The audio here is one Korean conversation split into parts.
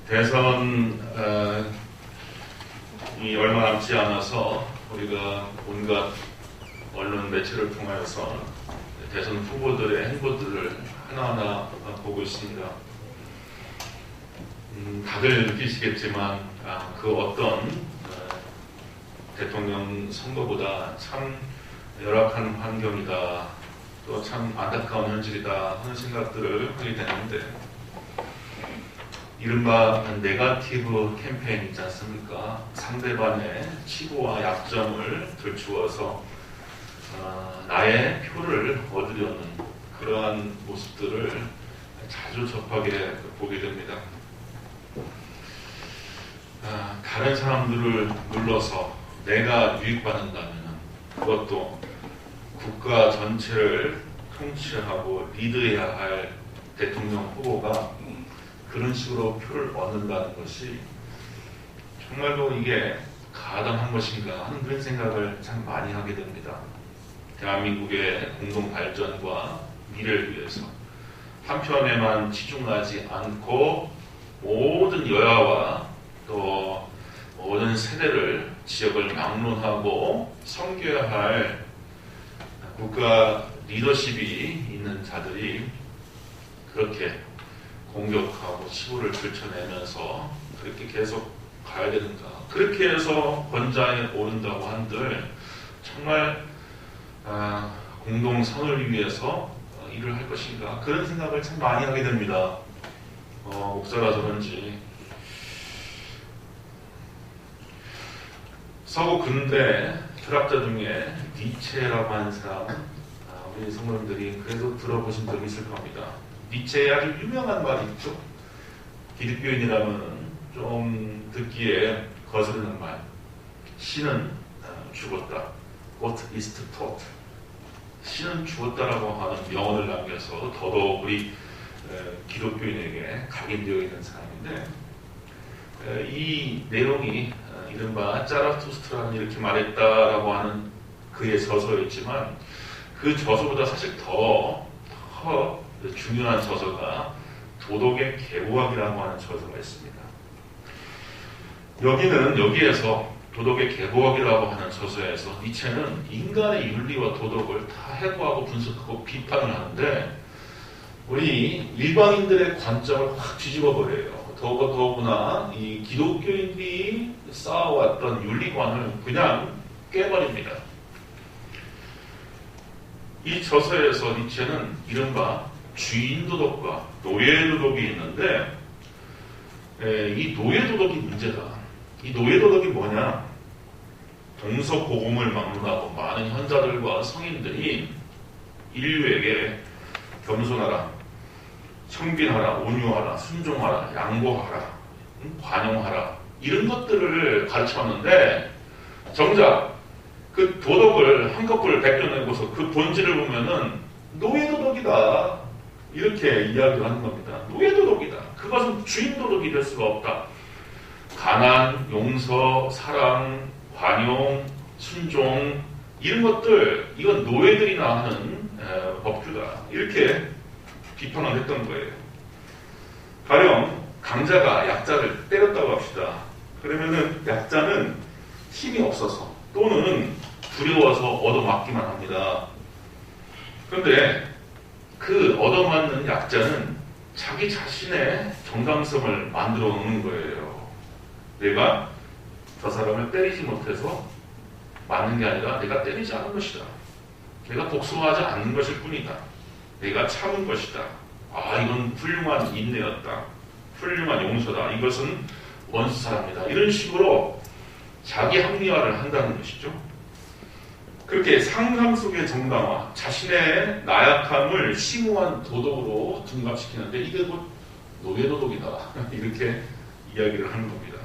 대선 이 얼마 남지 않아서 우리가 온갖 언론 매체를 통하여서 대선 후보들의 행보들을 하나하나 보고 있습니다. 다들 느끼시겠지만 그 어떤 대통령 선거보다 참 열악한 환경이다, 또 참 안타까운 현실이다 하는 생각들을 하게 되는데, 이른바 네거티브 캠페인 있지 않습니까? 상대방의 치부와 약점을 들추어서 나의 표를 얻으려는 그러한 모습들을 자주 접하게 보게 됩니다. 다른 사람들을 눌러서 내가 유익받는다면 그것도 국가 전체를 통치하고 리드해야 할 대통령 후보가 그런 식으로 표를 얻는다는 것이 정말로 이게 가당한 것인가 하는 그런 생각을 참 많이 하게 됩니다. 대한민국의 공동 발전과 미래를 위해서 한편에만 치중하지 않고 모든 여야와 또 모든 세대를, 지역을 막론하고 섬겨야 할 국가 리더십이 있는 자들이 그렇게 공격하고 치부를 들춰내면서 그렇게 계속 가야 되는가, 그렇게 해서 권좌에 오른다고 한들 정말 공동선을 위해서 일을 할 것인가, 그런 생각을 참 많이 하게 됩니다. 목사라서 그런지 서구 근대 철학자 중에 니체라고 하는 사람은 우리 성도님들이 그래도 들어보신 적이 있을 겁니다. 니체의 아주 유명한 말이 있죠. 기독교인이라면 좀 듣기에 거스르는 말. 신은 죽었다. Gott ist tot. 신은 죽었다라고 하는 명언을 남겨서 더더욱 우리 기독교인에게 각인되어 있는 사람인데, 이 내용이 이른바 짜라투스트라는 이렇게 말했다라고 하는 그의 저서였지만, 그 저서보다 사실 더 중요한 저서가 도덕의 계보학이라고 하는 저서가 있습니다. 여기에서 도덕의 계보학이라고 하는 저서에서 니체는 인간의 윤리와 도덕을 다 해부하고 분석하고 비판을 하는데, 우리 일반인들의 관점을 확 뒤집어 버려요. 더구나 이 기독교인들이 쌓아왔던 윤리관을 그냥 깨버립니다. 이 저서에서 니체는 이른바 주인도덕과 노예도덕이 있는데, 이 노예도덕이 문제다. 이 노예도덕이 뭐냐? 동서고금을 막론하고 많은 현자들과 성인들이 인류에게 겸손하라, 청빈하라, 온유하라, 순종하라, 양보하라, 관용하라, 이런 것들을 가르쳤는데, 정작 그 도덕을 한꺼풀 벗겨내고서 그 본질을 보면은 노예도덕이다, 이렇게 이야기를 하는 겁니다. 노예도덕이다. 그것은 주인도덕이 될 수가 없다. 가난, 용서, 사랑, 관용, 순종, 이런 것들, 이건 노예들이나 하는 법규다, 이렇게 비판을 했던 거예요. 가령 강자가 약자를 때렸다고 합시다. 그러면은 약자는 힘이 없어서 또는 두려워서 얻어맞기만 합니다. 그런데 그 얻어맞는 약자는 자기 자신의 정당성을 만들어 놓는 거예요. 내가 저 사람을 때리지 못해서 맞는 게 아니라 내가 때리지 않은 것이다. 내가 복수하지 않는 것일 뿐이다. 내가 참은 것이다. 이건 훌륭한 인내였다. 훌륭한 용서다. 이것은 원수사람이다. 이런 식으로 자기 합리화를 한다는 것이죠. 그렇게 상상 속의 정당화, 자신의 나약함을 심오한 도덕으로 둔갑시키는데, 이게 곧 노예도덕이다, 이렇게 이야기를 하는 겁니다.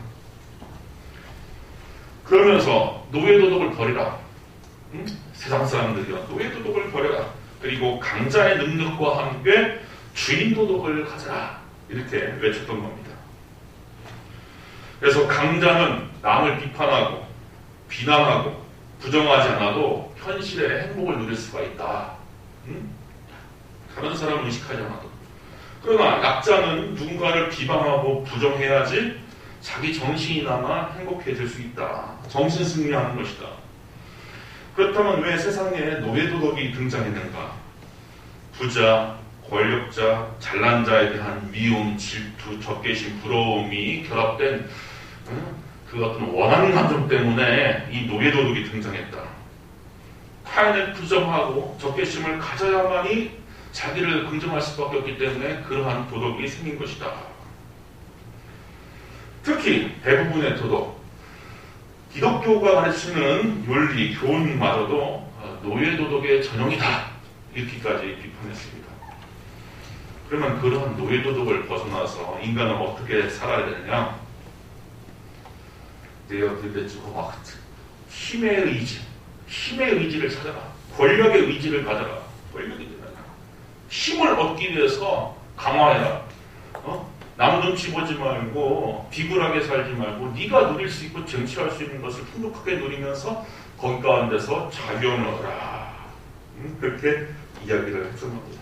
그러면서 노예도덕을 버리라. 세상 사람들이요, 노예도덕을 버려라. 그리고 강자의 능력과 함께 주인도덕을 가져라, 이렇게 외쳤던 겁니다. 그래서 강자는 남을 비판하고 비난하고 부정하지 않아도 현실의 행복을 누릴 수가 있다. 다른 사람을 의식하지 않아도. 그러나 약자는 누군가를 비방하고 부정해야지 자기 정신이나마 행복해질 수 있다. 정신 승리하는 것이다. 그렇다면 왜 세상에 노예도덕이 등장했는가? 부자, 권력자, 잘난 자에 대한 미움, 질투, 적개심, 부러움이 결합된 그 어떤 원한 감정 때문에 이 노예도덕이 등장했다. 타인을 부정하고 적개심을 가져야만이 자기를 긍정할 수밖에 없기 때문에 그러한 도덕이 생긴 것이다. 특히 대부분의 도덕, 기독교가 가르치는 윤리, 교훈마저도 노예도덕의 전형이다. 이렇게까지 비판했습니다. 그러면 그러한 노예도덕을 벗어나서 인간은 어떻게 살아야 되느냐? 내가 그랬지고 막 힘의 의지를 찾아라. 권력의 의지를 가져라. 힘을 얻기 위해서 강화해라. 남 눈치 보지 말고 비굴하게 살지 말고 네가 누릴 수 있고 쟁취할 수 있는 것을 풍족하게 누리면서 거기 가운데서 자유를 얻어라. 그렇게 이야기를 했던 겁니다.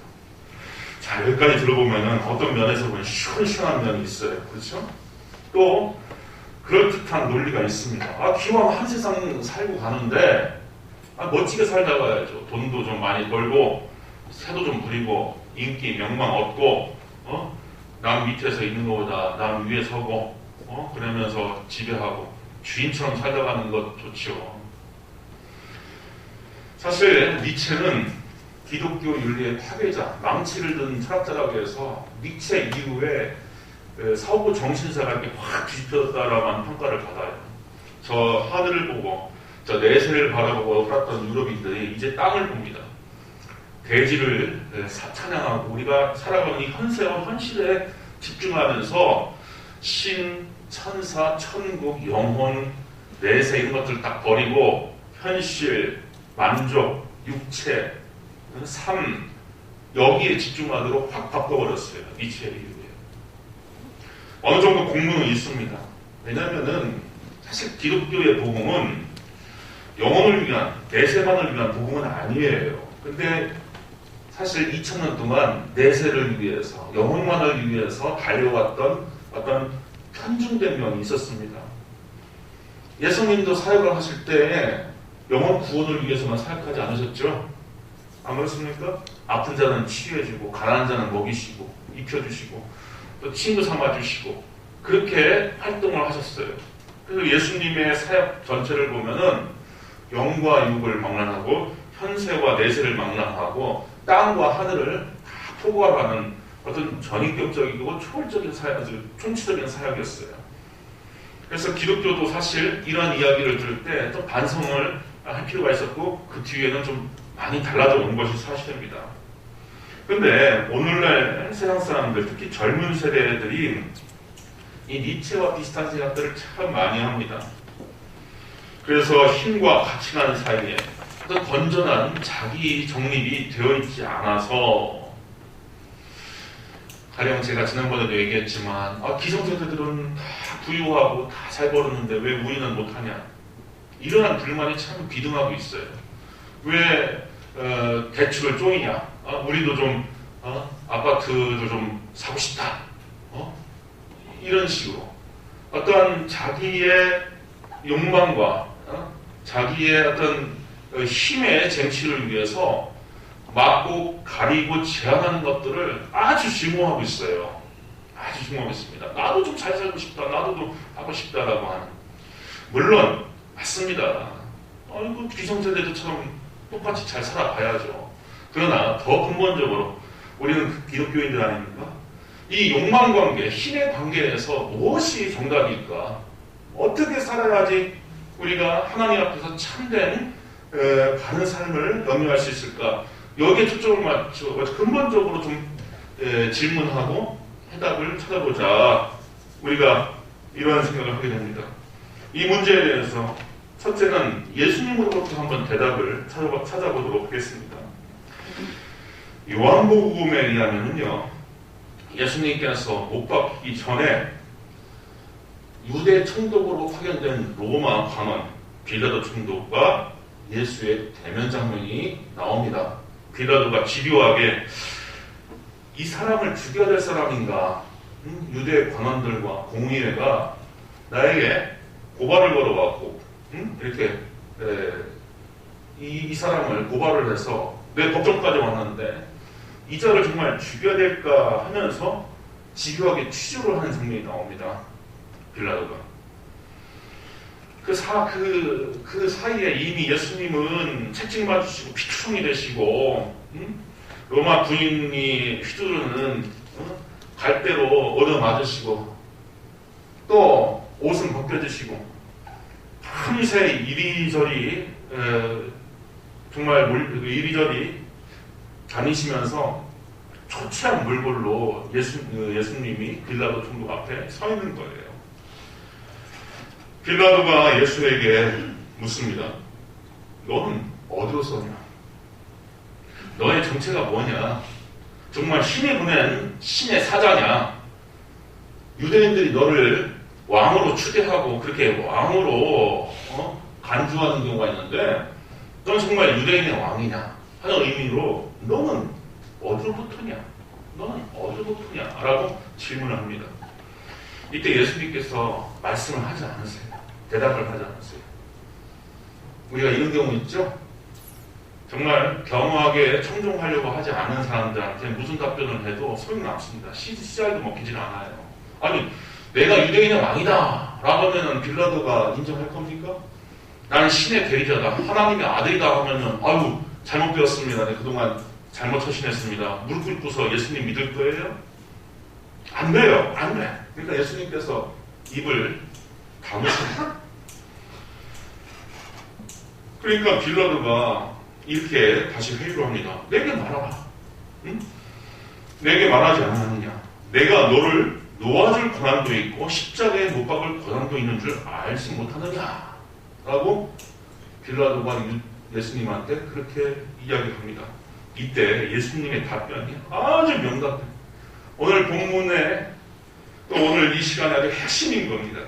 자, 여기까지 들어보면은 어떤 면에서 보면 시원시원한 면이 있어요. 그렇죠? 또 그럴듯한 논리가 있습니다. 기왕 한 세상 살고 가는데 멋지게 살다 가야죠. 돈도 좀 많이 벌고 새도 좀 부리고 인기 명망 얻고 남 밑에서 있는 것보다 남 위에 서고 그러면서 지배하고 주인처럼 살다 가는 것 좋죠. 사실 니체는 기독교 윤리의 파괴자, 망치를 든 철학자라고 해서 니체 이후에 사고 정신사가 이렇게 확 뒤집혀졌다라고 하는 평가를 받아요. 저 하늘을 보고 저 내세를 바라보고 살았던 유럽인들이 이제 땅을 봅니다. 대지를 찬양하고 우리가 살아가는 이 현세와 현실에 집중하면서 신, 천사, 천국, 영혼, 내세 이런 것들을 딱 버리고 현실, 만족, 육체, 삶 여기에 집중하도록 확 바꿔버렸어요. 니체의 이후에. 어느 정도 공문은 있습니다. 왜냐하면은 사실 기독교의 복음은 영혼을 위한, 내세만을 위한 복음은 아니에요. 근데 사실 2000년 동안 내세를 위해서, 영혼만을 위해서 달려왔던 어떤 편중된 면이 있었습니다. 예수님도 사역을 하실 때 영혼 구원을 위해서만 사역하지 않으셨죠? 안 그렇습니까? 아픈 자는 치유해주고, 가난한 자는 먹이시고, 입혀주시고, 또 친구 삼아주시고, 그렇게 활동을 하셨어요. 그래서 예수님의 사역 전체를 보면은 영과 육을 망라하고, 현세와 내세를 망라하고, 땅과 하늘을 다 포괄하는 어떤 전인격적이고 초월적인 사역, 총체적인 사역이었어요. 그래서 기독교도 사실 이러한 이야기를 들을 때 또 반성을 할 필요가 있었고 그 뒤에는 좀 많이 달라져 온 것이 사실입니다. 근데 오늘날 세상 사람들, 특히 젊은 세대들이 이 니체와 비슷한 생각들을 참 많이 합니다. 그래서 힘과 가치관 사이에 어떤 건전한 자기 정립이 되어 있지 않아서, 가령 제가 지난번에도 얘기했지만 기성세대들은 다 부유하고 다 잘 벌었는데 왜 우리는 못하냐, 이러한 불만이 참 비등하고 있어요. 왜 대출을 쪼이냐, 우리도 좀 아파트도 좀 사고 싶다, 이런 식으로 어떠한 자기의 욕망과 자기의 어떤 힘의 쟁취를 위해서 막고 가리고 제한하는 것들을 아주 증오하고 있어요. 아주 증오하고 있습니다. 나도 좀 잘 살고 싶다, 나도 좀 하고 싶다라고 하는. 물론 맞습니다. 이거 기성세대들처럼 똑같이 잘 살아가야죠. 그러나 더 근본적으로 우리는 기독교인들 아닙니까? 이 욕망관계, 힘의 관계에서 무엇이 정답일까? 어떻게 살아야지 우리가 하나님 앞에서 참된 바른 삶을 영위할 수 있을까? 여기에 초점을 맞춰 근본적으로 좀 질문하고 해답을 찾아보자. 우리가 이러한 생각을 하게 됩니다. 이 문제에 대해서 첫째는 예수님으로부터 한번 대답을 찾아보도록 하겠습니다. 요한복음에 의하면요, 예수님께서 못 박히기 전에 유대 총독으로 파견된 로마 관원 빌라도 총독과 예수의 대면 장면이 나옵니다. 빌라도가 집요하게 이 사람을 죽여야 될 사람인가? 유대 관원들과 공의회가 나에게 고발을 걸어왔고 이렇게 이 사람을 고발을 해서 내 법정까지 왔는데 이 자를 정말 죽여야 될까 하면서 집요하게 취조를 하는 장면이 나옵니다. 빌라도가. 그 사이에 이미 예수님은 채찍 맞으시고 피투성이 되시고 로마 군인이 휘두르는 갈대로 얻어맞으시고 또 옷은 벗겨지시고 밤새 이리저리 정말 이리저리 다니시면서 초췌한 몰골로 예수님이 빌라도 총독 앞에 서 있는 거예요. 빌라도가 예수에게 묻습니다. 너는 어디로 서냐? 너의 정체가 뭐냐? 정말 신이 보낸 신의 사자냐? 유대인들이 너를 왕으로 추대하고 그렇게 왕으로 간주하는 경우가 있는데 넌 정말 유대인의 왕이냐? 하는 의미로 너는 어디로부터냐? 너는 어디로부터냐? 라고 질문을 합니다. 이때 예수님께서 말씀을 하지 않으세요. 대답을 하지 않으세요. 우리가 이런 경우 있죠? 정말 겸허하게 청종하려고 하지 않은 사람들한테 무슨 답변을 해도 소용이 없습니다. 씨알도 먹히질 않아요. 아니, 내가 유대인의 왕이다 라고 하면 빌라도가 인정할 겁니까? 나는 신의 대리자다, 하나님의 아들이다 하면은 아유 잘못 배웠습니다. 네, 그동안 잘못 처신했습니다. 무릎 꿇고서 예수님 믿을 거예요? 안 돼요. 안 돼. 그러니까 예수님께서 입을 다무십니다. 그러니까 빌라도가 이렇게 다시 회유를 합니다. 내게 말하라. 응? 내게 말하지 않았느냐? 내가 너를 놓아줄 권한도 있고 십자가에 못 박을 권한도 있는 줄 알지 못하느냐? 라고 빌라도가 예수님한테 그렇게 이야기합니다. 이때 예수님의 답변이 아주 명답해요. 오늘 본문에 또 오늘 이 시간에 아주 핵심인 겁니다.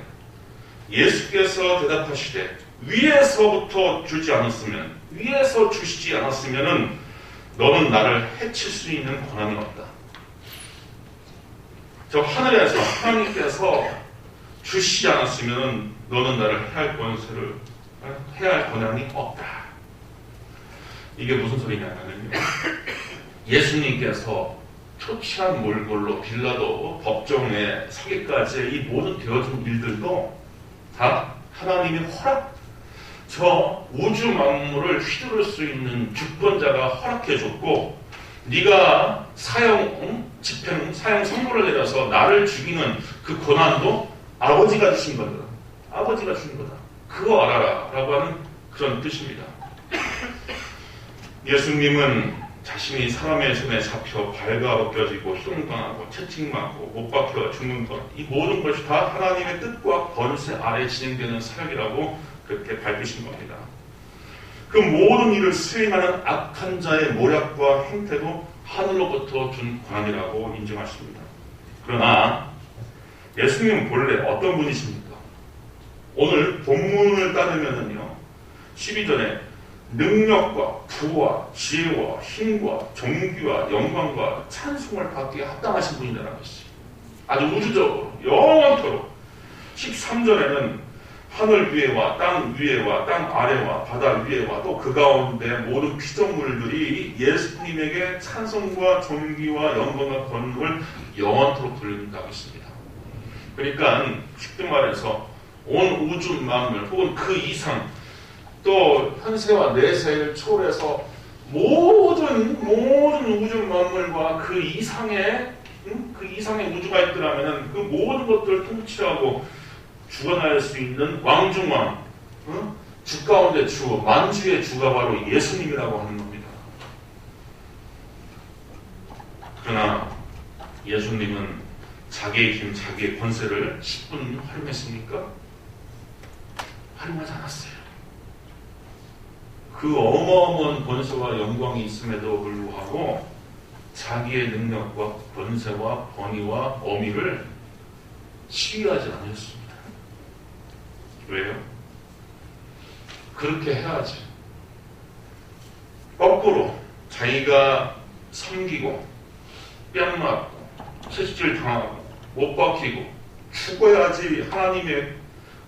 예수께서 대답하시되 위에서부터 주지 않았으면, 위에서 주시지 않았으면은 너는 나를 해칠 수 있는 권한이 없다. 저 하늘에서 하나님께서 주시지 않았으면 너는 나를 해야 할 권한이 없다. 이게 무슨 소리냐면요. 예수님께서 초췌한 몰골로 빌라도 법정에 서기까지의 이 모든 되어진 일들도 다 하나님의 허락, 저 우주 만물을 휘두를 수 있는 주권자가 허락해줬고 네가 사형 선고를 내려서 나를 죽이는 그 권한도 아버지가 주신 거다. 아버지가 주신 거다. 그거 알아라 라고 하는 그런 뜻입니다. 예수님은 자신이 사람의 손에 잡혀 발가 벗겨지고 희롱당하고 채찍맞고 못 박혀 죽는 것, 이 모든 것이 다 하나님의 뜻과 권세 아래 진행되는 사역이라고 그렇게 밝히신 겁니다. 그 모든 일을 수행하는 악한 자의 모략과 행태도 하늘로부터 준 권한이라고 인정하십니다. 그러나 예수님은 본래 어떤 분이십니까? 오늘 본문을 따르면은요, 12절에 능력과 부와 지혜와 힘과 존귀와 영광과 찬송을 받기에 합당하신 분이라는 것이 아주 우주적으로 영원토록. 13절에는 하늘 위에와 땅 위에와 땅 아래와 바다 위에와 또 그 가운데 모든 피조물들이 예수님에게 찬송과 존귀와 영광과 권능을 영원토록 돌린다고 했습니다. 그러니까 쉽게 말해서 온 우주 만물 혹은 그 이상 또 현세와 내세를 초월해서 모든 우주 만물과 그 이상의 우주가 있더라면 그 모든 것들을 통치하고 주관할 수 있는 왕중왕, 주 가운데 주, 만주의 주가 바로 예수님이라고 하는 겁니다. 그러나 예수님은 자기의 힘, 자기의 권세를 10분 활용했습니까? 활용하지 않았어요. 그 어마어마한 권세와 영광이 있음에도 불구하고 자기의 능력과 권세와 권위와 어미를 시기하지 않았습니다. 왜요? 그렇게 해야지. 거꾸로 자기가 섬기고 뺨 맞고 채찍질 당하고 못 박히고 죽어야지 하나님의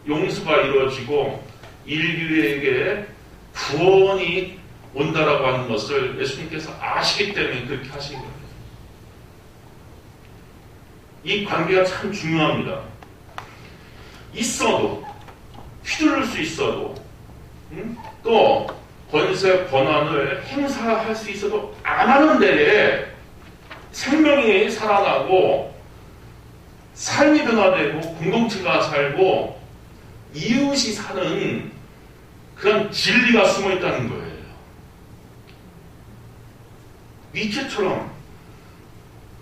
용서가 이루어지고 인류에게 구원이 온다라고 하는 것을 예수님께서 아시기 때문에 그렇게 하신 거예요. 이 관계가 참 중요합니다. 있어도 휘둘릴 수 있어도 또 권세 권한을 행사할 수 있어도 안 하는 데에 생명이 살아나고 삶이 변화되고 공동체가 살고 이웃이 사는 그런 진리가 숨어 있다는 거예요. 니체처럼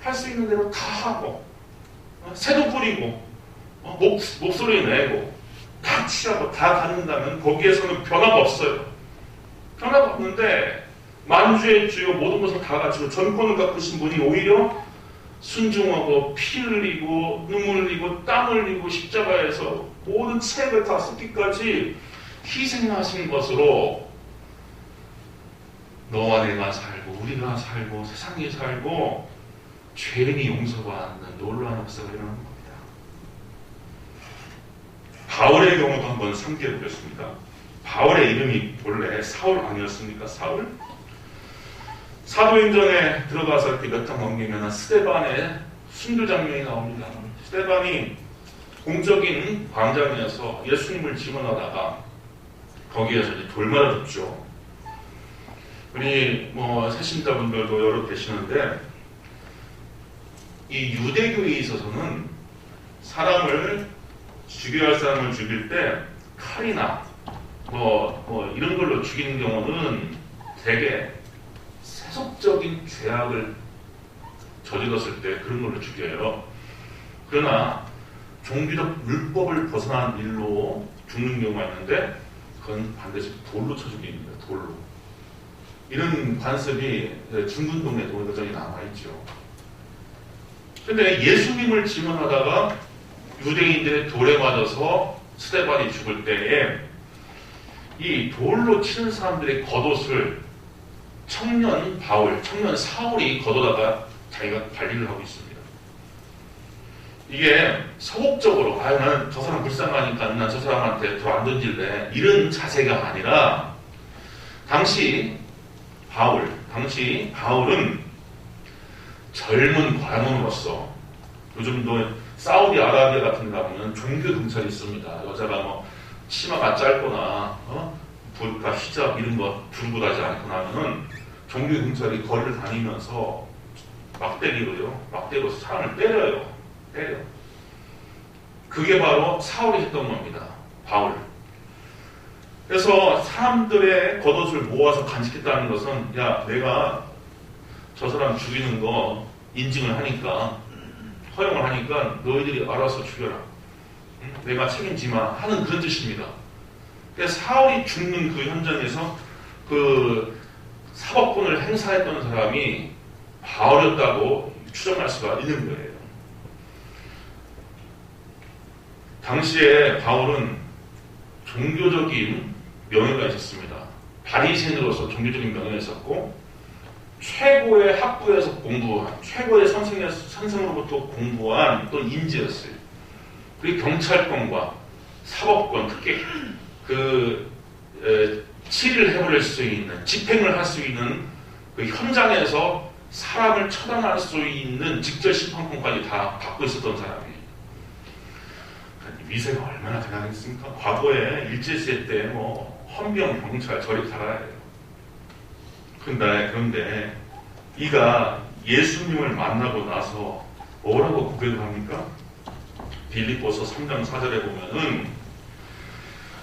할 수 있는 대로 다 하고 새도 뿌리고 목소리 내고 다 취하고 다 갖는다면 거기에서는 변화가 없어요. 변화가 없는데 만주의 주요 모든 것을 다 가지고 전권을 갖으신 분이 오히려 순종하고 피 흘리고 눈물 흘리고 땀 흘리고 십자가에서 모든 책을 다 쏟기까지 희생하신 것으로 너와 내가 살고 우리가 살고 세상이 살고 죄인이 용서받는 놀라운 역사가 일어나는 겁니다. 바울의 경우도 한번 상기해 보겠습니다. 바울의 이름이 본래 사울 아니었습니까? 사울? 사도행전에 들어가서 이렇게 몇 장 넘기면 스데반의 순교 장면이 나옵니다. 스데반이 공적인 광장에서 예수님을 증언하다가 거기에서 이제 돌 맞아줬죠. 우리 세신자분들도 여러 계시는데 이 유대교에 있어서는 사람을 죽여야 할 사람을 죽일 때 칼이나 이런 걸로 죽이는 경우는 되게 세속적인 죄악을 저질렀을 때 그런 걸로 죽여요. 그러나 종교적 율법을 벗어난 일로 죽는 경우가 있는데 그건 반드시 돌로 쳐 죽입니다. 돌로. 이런 관습이 중근동에도 여전히 남아있죠. 근데 예수님을 증언하다가 유대인들의 돌에 맞아서 스데반이 죽을 때에 이 돌로 치는 사람들의 겉옷을 청년 바울, 청년 사울이 걷어다가 자기가 관리를 하고 있습니다. 이게 소극적으로 나는 저 사람 불쌍하니까 난 저 사람한테 더 안 던질래 이런 자세가 아니라 당시 바울은 젊은 관원으로서 요즘도 사우디아라비아 같은 데 가보면 종교 경찰이 있습니다. 여자가 치마가 짧거나 불카 히잡 이런 거 두르고 다니지 않거나 하면은 종교 경찰이 거리를 다니면서 막대기로 사람을 때려. 그게 바로 사울이 했던 겁니다. 바울. 그래서 사람들의 겉옷을 모아서 간직했다는 것은 내가 저 사람 죽이는 거 인증을 하니까 허용을 하니까 너희들이 알아서 죽여라. 내가 책임지마 하는 그런 뜻입니다. 그래서 사울이 죽는 그 현장에서 그 사법권을 행사했던 사람이 바울이었다고 추정할 수가 있는 거예요. 당시에 바울은 종교적인 명예가 있었습니다. 바리새인으로서 종교적인 명예가 있었고 최고의 학부에서 공부한 최고의 선생으로부터 공부한 또 인재였어요. 그리고 경찰권과 사법권, 특히 치리를 해버릴 수 있는, 집행을 할 수 있는 그 현장에서 사람을 처단할 수 있는 직접 심판권까지 다 갖고 있었던 사람이에요. 위세가 얼마나 대단했습니까? 과거에 일제시대 때 헌병, 경찰 저리 살아야 돼요. 그런데 이가 예수님을 만나고 나서 뭐라고 고백을 합니까? 빌립보서 3장 4절에 보면은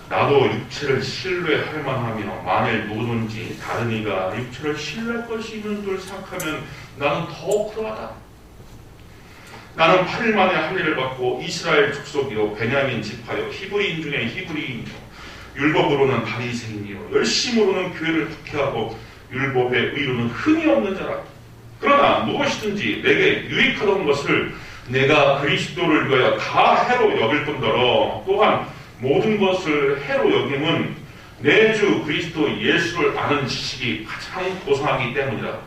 나도 육체를 신뢰할 만하며 만일 누구든지 다른 이가 육체를 신뢰할 것이 있는 줄 생각하면 나는 더욱 그러하다. 나는 8일 만에 할례를 받고 이스라엘 족속이요 베냐민 지파요 히브리인 중에 히브리인이요 율법으로는 바리새인이요 열심으로는 교회를 박해하고 율법의 의로는 흠이 없는 자라. 그러나 무엇이든지 내게 유익하던 것을 내가 그리스도를 위하여 다 해로 여길 뿐더러 또한 모든 것을 해로 여김은 내 주 그리스도 예수를 아는 지식이 가장 고상하기 때문이다.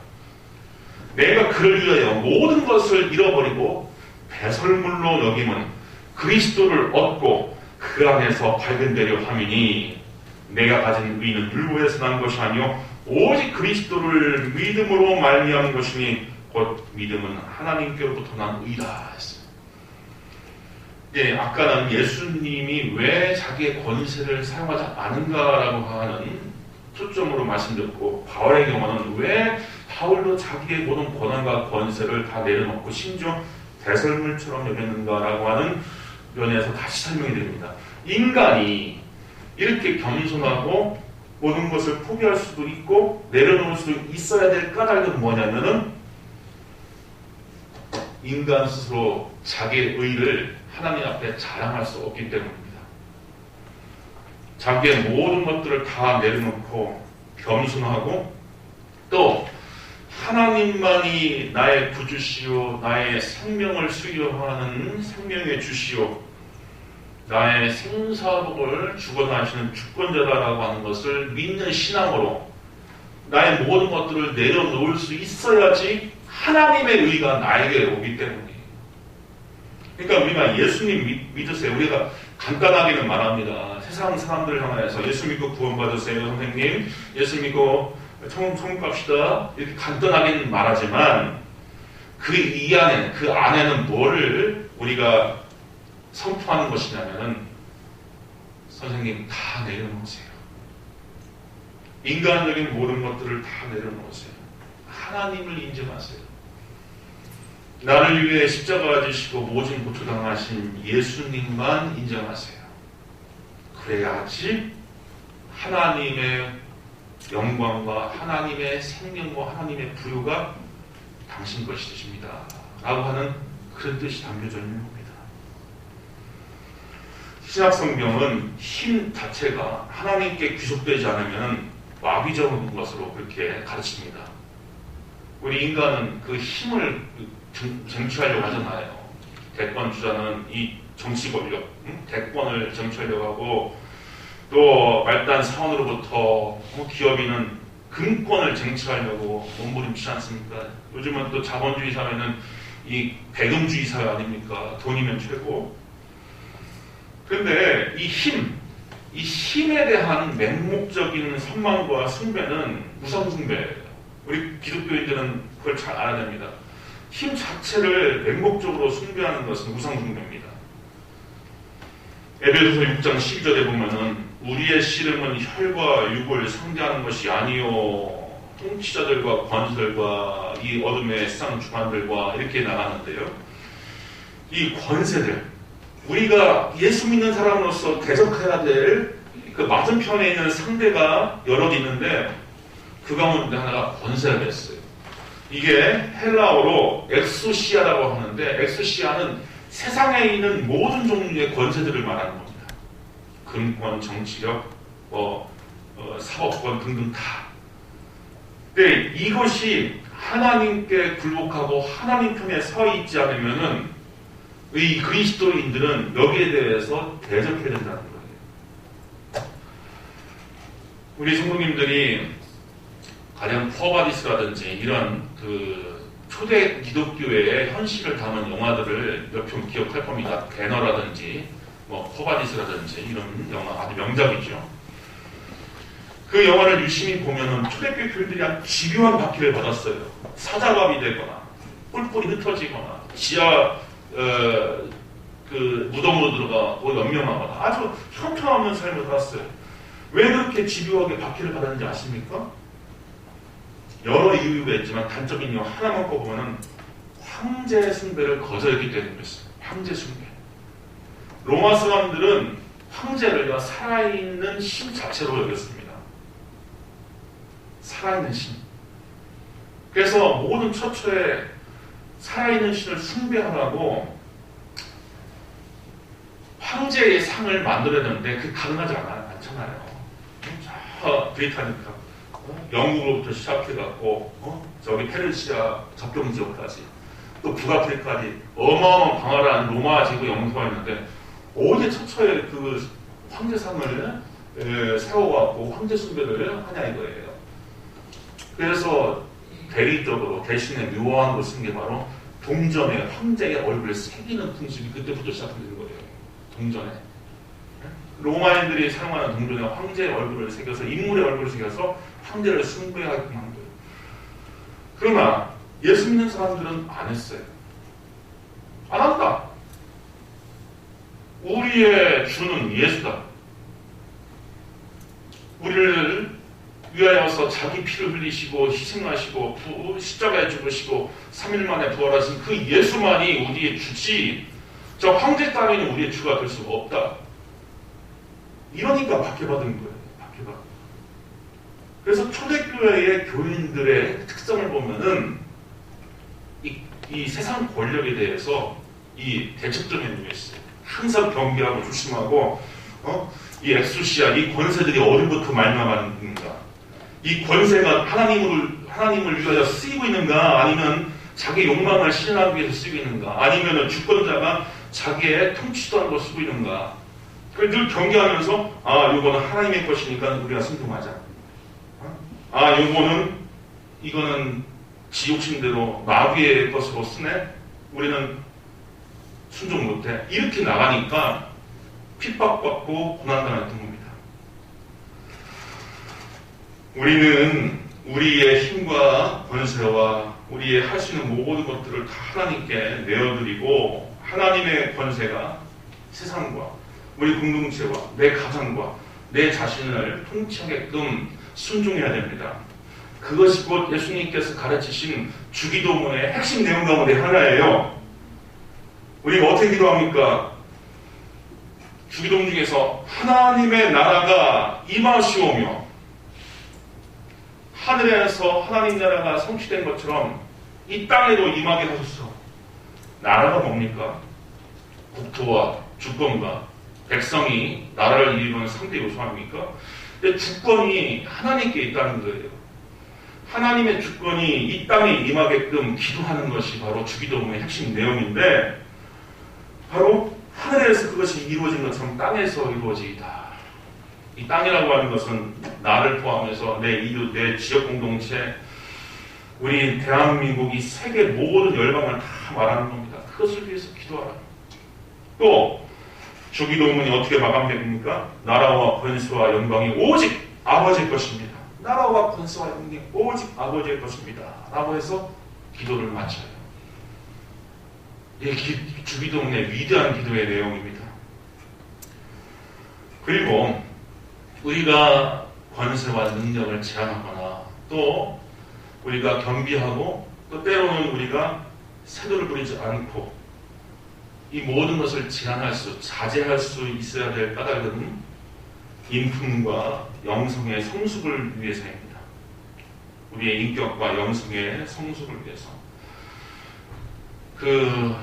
내가 그를 위하여 모든 것을 잃어버리고 배설물로 여김은 그리스도를 얻고 그 안에서 발견되려 함이니 내가 가진 의는 율법에서 난 것이 아니요 오직 그리스도를 믿음으로 말미암은 것이니 곧 믿음은 하나님께로부터 난 의다 했어요. 예, 아까는 예수님이 왜 자기의 권세를 사용하지 않은가라고 하는 초점으로 말씀드렸고, 바울의 경우는 왜 바울도 자기의 모든 권한과 권세를 다 내려놓고 심지어 배설물처럼 여겼는가라고 하는 면에서 다시 설명이 됩니다. 인간이 이렇게 겸손하고 모든 것을 포기할 수도 있고 내려놓을 수도 있어야 될 까닭은 뭐냐면은 인간 스스로 자기의 의를 하나님 앞에 자랑할 수 없기 때문입니다. 자기의 모든 것들을 다 내려놓고 겸손하고 또 하나님만이 나의 구주시오, 나의 생명을 수여하는 생명의 주시오, 나의 생사복을 주관하시는 주권자다라고 하는 것을 믿는 신앙으로 나의 모든 것들을 내려놓을 수 있어야지 하나님의 의가 나에게 오기 때문이에요. 그러니까 우리가 예수님 믿으세요. 우리가 간단하게는 말합니다. 세상 사람들을 향해서 예수 믿고 구원받으세요, 선생님. 예수 믿고 천국 갑시다. 이렇게 간단하게는 말하지만 그 안에는 뭐를 우리가 선포하는 것이냐면은 선생님 다 내려놓으세요. 인간적인 모든 것들을 다 내려놓으세요. 하나님을 인정하세요. 나를 위해 십자가 지시고 모진 고초당하신 예수님만 인정하세요. 그래야지 하나님의 영광과 하나님의 생명과 하나님의 부요가 당신 것이 되십니다 라고 하는 그런 뜻이 담겨져 있는 겁니다. 신약성경은 힘 자체가 하나님께 귀속되지 않으면 마귀적인 것으로 그렇게 가르칩니다. 우리 인간은 그 힘을 쟁취하려고 하잖아요. 대권 주자는 이 정치 권력, 대권을 쟁취하려고 하고, 또 말단 사원으로부터 기업인은 금권을 쟁취하려고 몸부림치지 않습니까? 요즘은 또 자본주의 사회는 이 배금주의 사회 아닙니까? 돈이면 최고. 그런데 이 힘에 대한 맹목적인 선망과 숭배는 우상숭배예요. 우리 기독교인들은 그걸 잘 알아야 됩니다. 힘 자체를 맹목적으로 숭배하는 것은 우상숭배입니다. 에베소서 6장 12절에 보면은 우리의 씨름은 혈과 육을 상대하는 것이 아니요 통치자들과 권세들과 이 어둠의 세상 주관들과 이렇게 나가는데요. 이 권세들, 우리가 예수 믿는 사람으로서 대적해야 될 그 맞은편에 있는 상대가 여럿 있는데 그 가운데 하나가 권세가 됐어요. 이게 헬라어로 엑소시아라고 하는데, 엑소시아는 세상에 있는 모든 종류의 권세들을 말하는 겁니다. 금권, 정치력, 사법권 등등 다. 근데 이것이 하나님께 굴복하고 하나님 편에 서 있지 않으면은 이 그리스도인들은 여기에 대해서 대적해야 된다는 거예요. 우리 성도님들이 가령 포바디스라든지 이런 그 초대 기독교의 현실을 담은 영화들을 몇 편 기억할 겁니다. 배너라든지 포바디스라든지 이런 영화 아주 명작이죠. 그 영화를 유심히 보면은 초대교회 교인들이 한 집요한 박해를 받았어요. 사자갑이 되거나 뿔뿔이 흩어지거나 지하 그 무덤으로 들어가고 연명하거나 아주 형편없는 삶을 살았어요. 왜 그렇게 집요하게 박해를 받았는지 아십니까? 여러 이유가 있지만 단적인 이유 하나만 꼽으면 황제 숭배를 거절했기 때문이었어요. 황제 숭배. 로마 사람들은 황제를 살아있는 신 자체로 여겼습니다. 살아있는 신. 그래서 모든 처처에 살아있는 신을 숭배하라고 황제의 상을 만들어냈는데 그게 가능하지 않잖아요. 브리타니카, 영국으로부터 시작해갖고 저기 페르시아 접경지역까지 또 북아프리카까지 어마어마한 방화를 로마 제국 영토가 있는데 어디 처처에 그 황제상을 세워갖고 황제 숭배를 하냐 이거예요. 그래서 대리적으로 대신에 묘한 것을 쓴 게 바로 동전에 황제의 얼굴을 새기는 풍습이 그때부터 시작된 거예요. 동전에. 로마인들이 사용하는 동전에 황제의 얼굴을 새겨서 인물의 얼굴을 새겨서 황제를 숭배하게끔 한 거예요. 그러나 예수 믿는 사람들은 안 했어요. 안 한다. 우리의 주는 예수다. 우리를 위하여서 자기 피를 흘리시고 희생하시고 십자가에 죽으시고 3일 만에 부활하신 그 예수만이 우리의 주지, 저 황제 따위는 우리의 주가 될 수가 없다. 이러니까 박해받은 거예요. 박해받은. 그래서 초대교회의 교인들의 특성을 보면은 이 세상 권력에 대해서 이 대척점에 놓여 있어요. 항상 경계하고 조심하고, 이 엑수시아, 이 권세들이 어디부터 말미암았는가? 이 권세가 하나님을 위하여 쓰이고 있는가? 아니면 자기 욕망을 실현하기 위해서 쓰이고 있는가? 아니면 주권자가 자기의 통치도하는 걸 쓰고 있는가? 그걸 늘 경계하면서, 이거는 하나님의 것이니까 우리가 순종하자. 이거는 지 욕심대로 마귀의 것으로 쓰네? 우리는 순종 못해. 이렇게 나가니까 핍박받고 고난당했던 겁니다. 우리는 우리의 힘과 권세와 우리의 할 수 있는 모든 것들을 다 하나님께 내어드리고, 하나님의 권세가 세상과 우리 공동체와 내 가정과 내 자신을 통치하게끔 순종해야 됩니다. 그것이 곧 예수님께서 가르치신 주기도문의 핵심 내용 가운데 하나예요. 우리가 어떻게 기도합니까? 주기도문 중에서 하나님의 나라가 임하시오며, 하늘에서 하나님 나라가 성취된 것처럼 이 땅에도 임하게 하소서. 나라가 뭡니까? 국토와 주권과 백성이 나라를 이루는 3대 요소 아닙니까? 근데 주권이 하나님께 있다는 거예요. 하나님의 주권이 이 땅에 임하게끔 기도하는 것이 바로 주기도문의 핵심 내용인데, 바로 하늘에서 그것이 이루어진 것처럼 땅에서 이루어지이다. 이 땅이라고 하는 것은 나를 포함해서 내 지역 공동체, 우리 대한민국, 이 세계 모든 열방을 다 말하는 겁니다. 그것을 위해서 기도하라. 또 주기도문이 어떻게 마감됩니까? 나라와 권세와 영광이 오직 아버지의 것입니다. 나라와 권세와 영광이 오직 아버지의 것입니다. 라고 해서 기도를 마쳐요. 이게 주기도문의 위대한 기도의 내용입니다. 그리고 우리가 권세와 능력을 제한하거나, 또 우리가 겸비하고, 또 때로는 우리가 세도를 부리지 않고, 이 모든 것을 자제할 수 있어야 될 까닭은 인품과 영성의 성숙을 위해서입니다. 우리의 인격과 영성의 성숙을 위해서. 그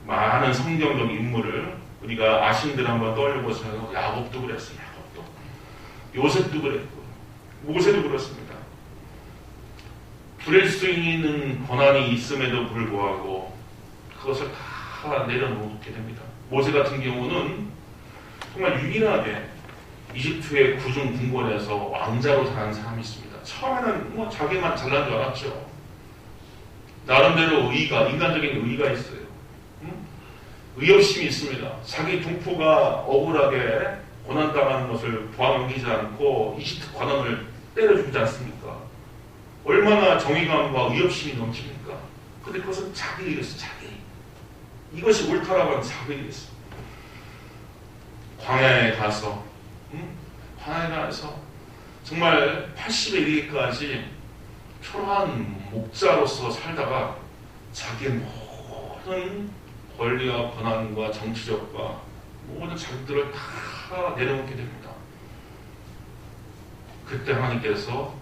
많은 성경적 인물을 우리가 아신들 한번 떠올려보세요. 야곱도 그랬어요. 야곱도. 요셉도 그랬고, 모세도 그렇습니다. 부릴 수 있는 권한이 있음에도 불구하고 그것을 다 내려놓게 됩니다. 모세 같은 경우는 정말 유일하게 이집트의 궁중 궁궐에서 왕자로 자란 사람이 있습니다. 처음에는 자기만 잘난 줄 알았죠. 나름대로 인간적인 의의가 있어요. 의협심이 있습니다. 자기 동포가 억울하게 고난당하는 것을 보아넘기지 않고 이집트 관원을 때려주지 않습니까? 얼마나 정의감과 의협심이 넘칩니까? 근데 그것은 자기 의였어, 자기. 이것이 옳다라고 하는 자기 의였어. 광야에 가서 정말 80에 이르기까지 초라한 목자로서 살다가 자기의 모든 권리와 권한과 정치력과 모든 자격들을 다 내려놓게 됩니다. 그때 하나님께서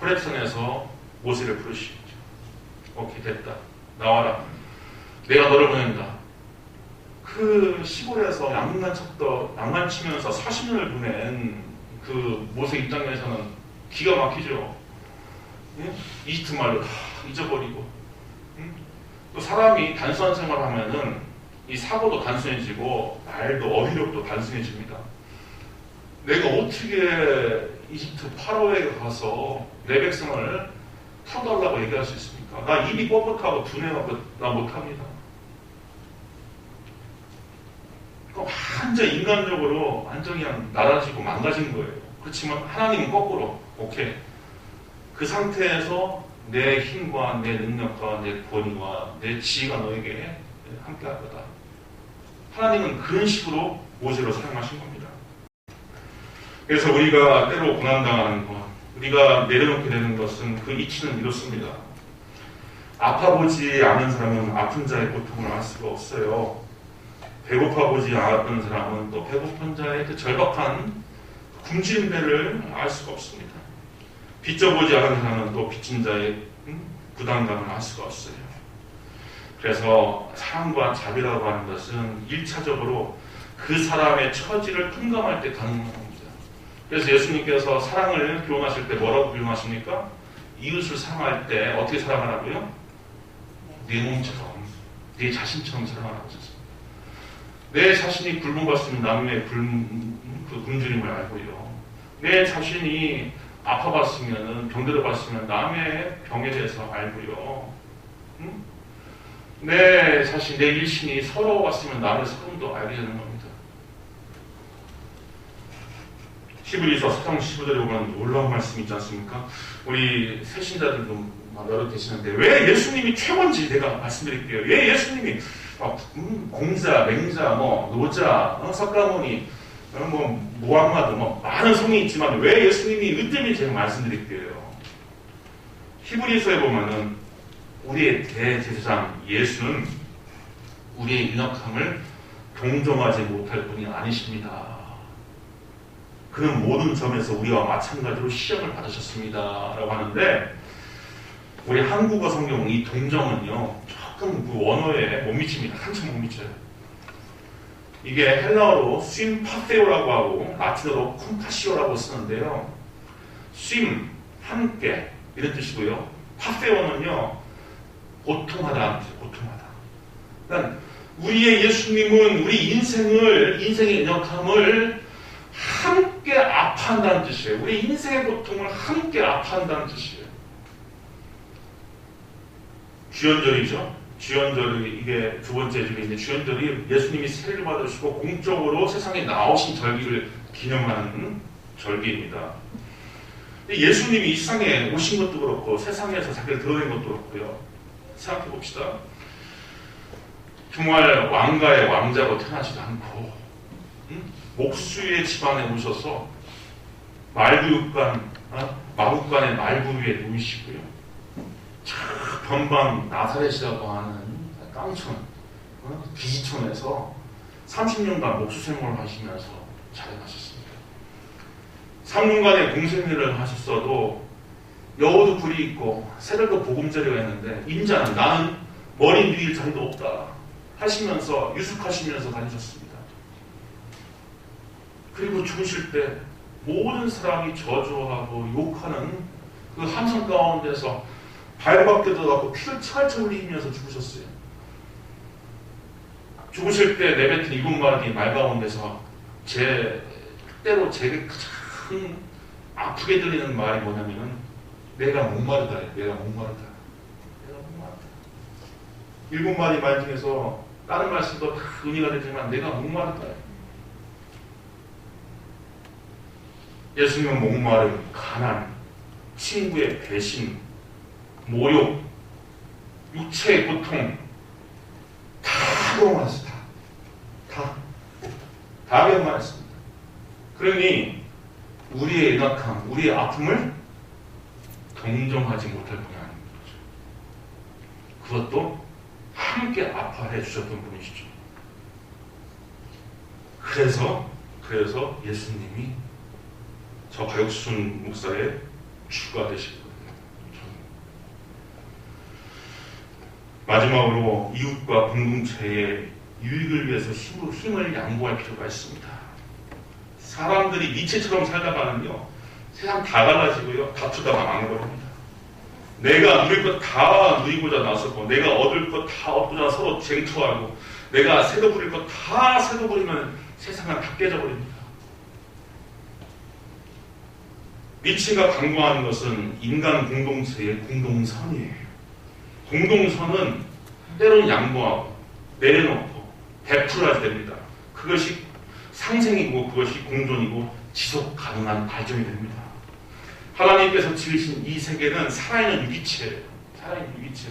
호렙산에서 모세를 부르시죠. 오케이, 됐다. 나와라. 내가 너를 보낸다. 그 시골에서 양만 치면서 40년을 보낸 그 모세 입장에서는 기가 막히죠. 응? 이집트 말로 다 잊어버리고, 응? 또 사람이 단순한 생활을 하면은 이 사고도 단순해지고 말도 어휘력도 단순해집니다. 내가 어떻게 이집트 파라오에 가서 내 백성을 풀어달라고 얘기할 수 있습니까? 나 입이 뻣뻣하고 두뇌가 나 못합니다. 완전 인간적으로 완전 그냥 나라지고 망가진 거예요. 그렇지만 하나님은 거꾸로 오케이. 그 상태에서 내 힘과 내 능력과 내 권위와 내 지혜가 너에게 함께 할 거다. 하나님은 그런 식으로 모세로 사용하신 겁니다. 그래서 우리가 때로 고난당하는 것, 우리가 내려놓게 되는 것은 그 이치는 이렇습니다. 아파보지 않은 사람은 아픈 자의 고통을 알 수가 없어요. 배고파 보지 않았던 사람은 또 배고픈 자의 그 절박한 굶주린 배를 알 수가 없습니다. 빚져보지 않은 사람은 또 빚진 자의 부담감을 알 수가 없어요. 그래서 사랑과 자비라고 하는 것은 1차적으로 그 사람의 처지를 통감할 때 가능한 겁니다. 그래서 예수님께서 사랑을 교훈하실 때 뭐라고 교훈하십니까? 이웃을 사랑할 때 어떻게 사랑하라고요? 내 몸처럼, 내 자신처럼 사랑하라고 하셨습니다. 내 자신이 굶어봤으면 남의 굶주림을 알고요. 내 자신이 아파봤으면, 병들어봤으면 남의 병에 대해서 알고요. 내 자신, 내 일신이 서러워봤으면 남의 서름도 알게 되는 겁니다. 히브리서 4장 15절에 보면 놀라운 말씀이 있지 않습니까? 우리 새신자들도 여러 계시는데 왜 예수님이 최고인지 내가 말씀드릴게요. 왜 예수님이 공자, 맹자, 노자, 석가모니, 무함마드 많은 성이 있지만 왜 예수님이 으뜸인지 제가 말씀드릴게요. 히브리서에 보면은 우리의 대제사장 예수는 우리의 연약함을 동정하지 못할 분이 아니십니다. 그는 모든 점에서 우리와 마찬가지로 시험을 받으셨습니다. 라고 하는데 우리 한국어 성경 이 동정은요 조금 그 원어에 못 미칩니다. 한참 못 미쳐요. 이게 헬라어로 심파테오라고 하고 라틴어로 콤파시오라고 쓰는데요. 심, 함께 이런 뜻이고요. 파테오는요 고통하다, 고통하다. 그러니까 우리의 예수님은 우리 인생의 연약함을 함께 아파한다는 뜻이에요. 우리 인생의 고통을 함께 아파한다는 뜻이에요. 주연절이죠. 주연절이 이게 두 번째 절인데 주연절이 예수님이 세례를 받으시고 공적으로 세상에 나오신 절기를 기념하는 절기입니다. 예수님이 이 세상에 오신 것도 그렇고 세상에서 자기를 드러낸 것도 그렇고요. 생각해 봅시다. 정말 왕가의 왕자로 태어나지도 않고 목수의 집안에 오셔서 마국간의 말구 위에 누우시고요. 변방 나사렛이라고 하는 깡촌, 기지촌에서 30년간 목수 생활을 하시면서 자라나셨습니다. 3년간의 공생일을 하셨어도 여우도 굴이 있고 새벽도 보금자리가 있는데 임자는 나는 머리 누일 자리도 없다 하시면서 유숙하시면서 다니셨습니다. 그리고 죽으실 때 모든 사람이 저주하고 욕하는 그 함성 가운데서 발밖에 들어가고 피를 철철 흘리면서 죽으셨어요. 죽으실 때 내뱉은 일곱 마디 말 가운데서 때로 제게 가장 아프게 들리는 말이 뭐냐면은 내가 목마르다. 내가 목마르다. 내가 목마르다. 일곱 마디 말 중에서 다른 말씀도 다 의미가 되지만 내가 목마르다. 예수님은 목마름, 가난, 친구의 배신, 모욕, 육체의 고통 다 경험했습니다. 다 경험했습니다. 그러니 우리의 연약함, 우리의 아픔을 동정하지 못할 분이 아닌 거죠. 그것도 함께 아파해 주셨던 분이시죠. 그래서 예수님이 저 가육순 목사의 주가 되시거든요. 마지막으로 이웃과 공동체의 유익을 위해서 힘을 양보할 필요가 있습니다. 사람들이 니체처럼 살다가는요 세상 다 갈라지고요 다투다가 망해버립니다. 내가 누릴 것 다 누리고자 나섰고 내가 얻을 것 다 얻고자 서로 쟁투하고 내가 새도 부릴 것 다 새도 부리면 세상은 다 깨져버립니다. 니체가 강조하는 것은 인간 공동체의 공동선이에요. 공동선은 때로는 양보하고 내려놓고 베풀어야 됩니다. 그것이 상생이고 그것이 공존이고 지속 가능한 발전이 됩니다. 하나님께서 지으신 이 세계는 살아있는 유기체예요. 살아있는 유기체.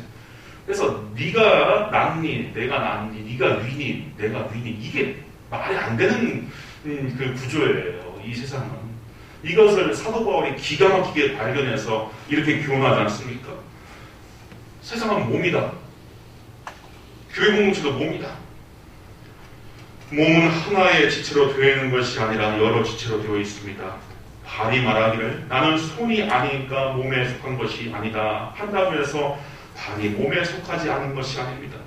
그래서 네가 낫니 내가 낫니 네가 위니 내가 위니 이게 말이 안 되는 그 구조예요. 이 세상은. 이것을 사도 바울이 기가 막히게 발견해서 이렇게 교훈하지 않습니까? 세상은 몸이다. 교회 공동체도 몸이다. 몸은 하나의 지체로 되어 있는 것이 아니라 여러 지체로 되어 있습니다. 발이 말하기를 나는 손이 아니니까 몸에 속한 것이 아니다 한다고 해서 발이 몸에 속하지 않은 것이 아닙니다.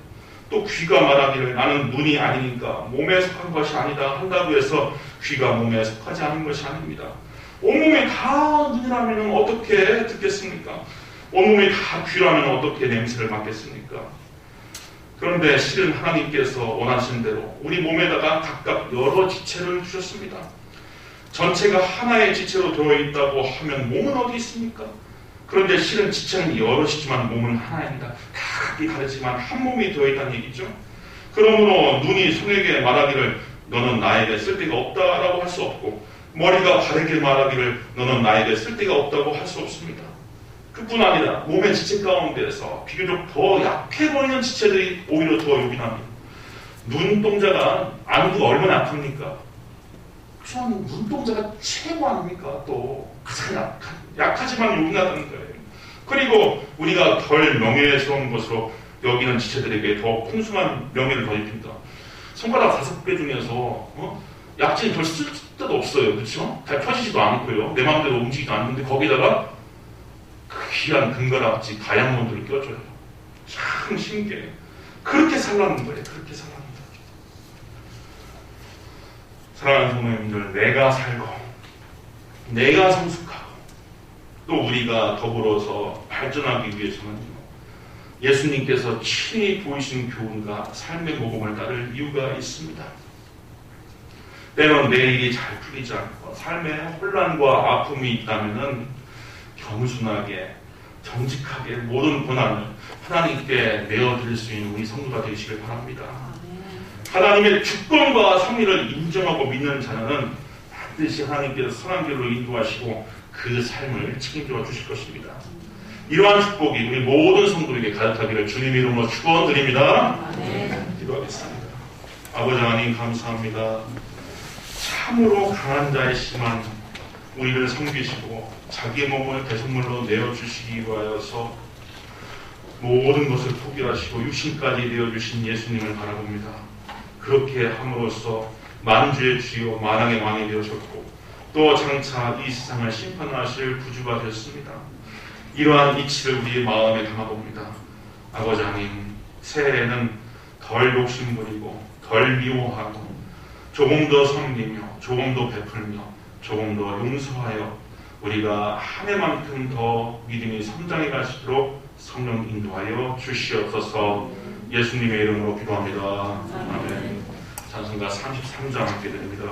또 귀가 말하기를 나는 눈이 아니니까 몸에 속한 것이 아니다 한다고 해서 귀가 몸에 속하지 않은 것이 아닙니다. 온몸이 다 눈이라면 어떻게 듣겠습니까? 온몸이 다 귀라면 어떻게 냄새를 맡겠습니까? 그런데 실은 하나님께서 원하신 대로 우리 몸에다가 각각 여러 지체를 주셨습니다. 전체가 하나의 지체로 되어 있다고 하면 몸은 어디 있습니까? 그런데 실은 지체는 여럿이지만 몸은 하나입니다. 다 각기 다르지만 한 몸이 되어 있다는 얘기죠. 그러므로 눈이 손에게 말하기를 너는 나에게 쓸데가 없다라고 할 수 없고 머리가 발에게 말하기를 너는 나에게 쓸데가 없다고 할 수 없습니다. 그뿐 아니라 몸의 지체 가운데서 비교적 더 약해 보이는 지체들이 오히려 더 요긴합니다. 눈동자가 안구가 얼마나 약합니까? 그럼 눈동자가 최고 아닙니까? 또 가장 약하지만 요긴하다는 거예요. 그리고 우리가 덜 명예스러운 것으로 여기는 지체들에게 더 풍성한 명예를 더 입힙니다. 손가락 5개 중에서 약진이 별 쓸 데도 없어요. 그렇죠? 잘 펴지지도 않고요. 내 마음대로 움직이지도 않는데 거기다가 그 귀한 금가락지 다이아몬드를 껴줘요. 참 신기해요. 그렇게 살라는 거예요. 그렇게 살랍니다. 사랑하는 성도님들, 내가 살고 내가 성숙하고 또 우리가 더불어서 발전하기 위해서는 예수님께서 친히 보이신 교훈과 삶의 모범을 따를 이유가 있습니다. 때론 내 일이 잘 풀리지 않고 삶에 혼란과 아픔이 있다면 겸손하게 정직하게 모든 고난을 하나님께 내어드릴 수 있는 우리 성도가 되시길 바랍니다. 하나님의 주권과 섭리를 인정하고 믿는 자는 반드시 하나님께서 선한 길로 인도하시고 그 삶을 책임져 주실 것입니다. 이러한 축복이 우리 모든 성도에게 가득하기를 주님 이름으로 축원드립니다. 기도하겠습니다. 아버지 하나님 감사합니다. 참으로 강한 자의 심한 우리를 섬기시고 자기의 몸을 대속물로 내어주시기 위하여서 모든 것을 포기하시고 육신까지 내어주신 예수님을 바라봅니다. 그렇게 함으로써 만주의 주요 만왕의 왕이 되어졌고 또 장차 이 세상을 심판하실 구주가 되었습니다. 이러한 이치를 우리의 마음에 담아봅니다. 아버지 하나님, 새해에는 덜 욕심부리고 덜 미워하고 조금 더 섬기며 조금 더 베풀며 조금 더 용서하여 우리가 한 해만큼 더 믿음이 성장해 가시도록 성령 인도하여 주시옵소서. 예수님의 이름으로 기도합니다. 아멘. 찬송가 33장 함께 드립니다.